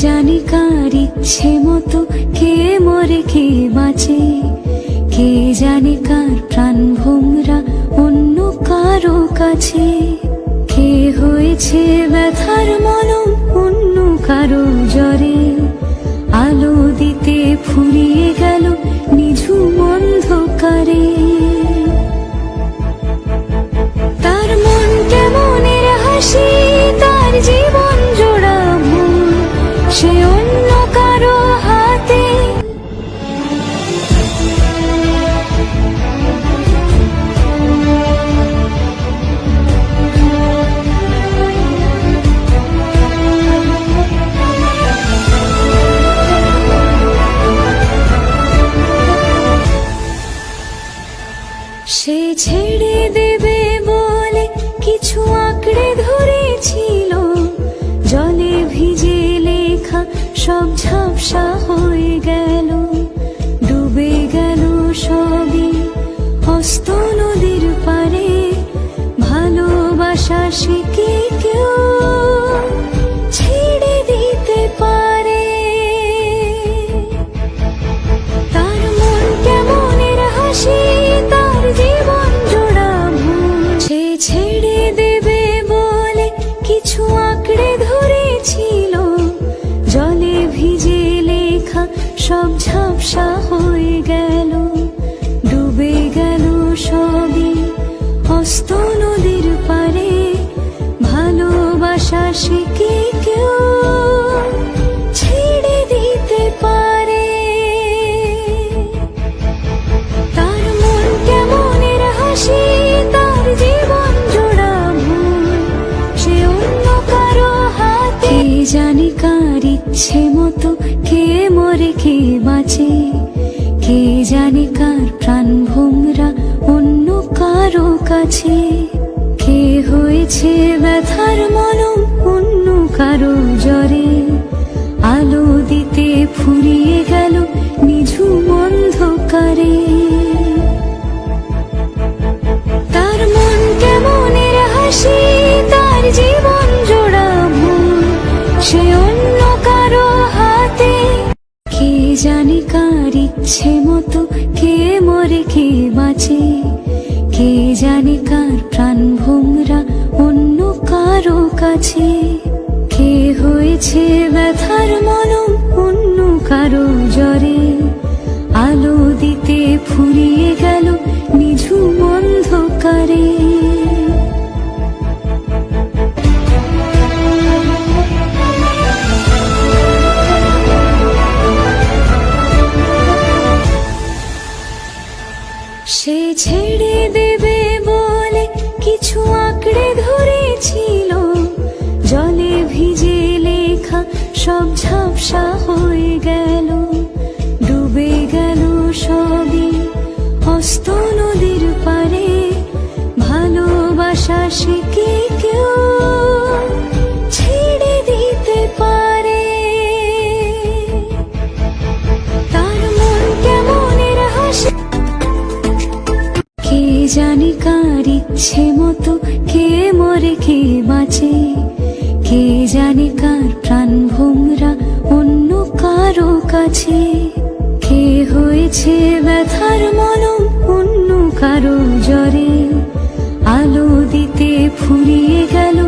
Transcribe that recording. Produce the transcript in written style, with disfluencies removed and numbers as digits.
জানি কার ইচ্ছে মতো কে মরে কে বাঁচে, কে জানে কার প্রাণ ভোমরা অন্য কারো কাছে, কে হয়েছে ব্যথার মলম অন্য কারো জ্বরে, আলো দিতে ফুরিয়ে গেল নিঝুম অন্ধকারে। তার মন কেমনের হাসি, তার জীবন জোড়া ভুল, সে অন্য কারো হাতে। সে ছেড়ে দেবে বলে কিছু আঁকড়ে ধরেছিল, জলে ভিজে লেখা সব ঝাপসা হয়ে গেল, ডুবে গেল সবই হস্ত নদীর পারে। ভালোবাসা সে কি কেউ ছেড়ে দিতে পারে? তার মন কেমনের হাসি, তার জীবন জোড়া ভুল, সে ছেড়ে দেবে বলে কিছু আঁকড়ে ধরেছিল, জলে ভিজে লেখা সব ঝাপসা হয়ে গেল, ডুবে গেল সবই হস্ত নদীর পারে। ভালোবাসা সে কি কেউ ছেড়ে দিতে পারে? তার মন কেমনের হাসি, তার জীবন জোড়া ভুল, সে অন্য কারো হাতে। কে জানে কার ইচ্ছে মতো কে মরে কে বাঁচে, কে জানে কার প্রাণ ভোমরা অন্য কারো কাছে, কে হয়েছে ব্যথার মলম অন্য কারো জ্বরে, আলো দিতে ফুরিয়ে গেল নিঝুম অন্ধকারে। তার মন কেমনের হাসি, তার জীবন জোড়া ভুল, সে অন্য কারো হাতে। কে জানে কার ইচ্ছে মতো কে মরে কে বাঁচে, কে জানে কার প্রাণ ভোমরা অন্য কারো কাছে, কে হয়েছে ব্যথার মলম অন্য কারো জ্বরে, আলো দিতে ফুরিয়ে গেল নিঝুম অন্ধকারে। সে ছেড়ে দেবে বলে কিছু আঁকড়ে ধরেছিল, জলে ভিজে লেখা সব ঝাপসা হয়ে গেল, ডুবে গেল সবই হস্ত নদীর পারে। ভালোবাসা সে কি কেউ ছেড়ে দিতে পারে? তার মন কেমনের হাসি, কে জানে কার ইচ্ছে মতো কে মরে কে বাঁচে, কে জানে কার প্রাণ ভোমরা অন্য কারো কাছে, কে হয়েছে ব্যথার মলম অন্য কারো জ্বরে, আলো দিতে ফুরিয়ে গেল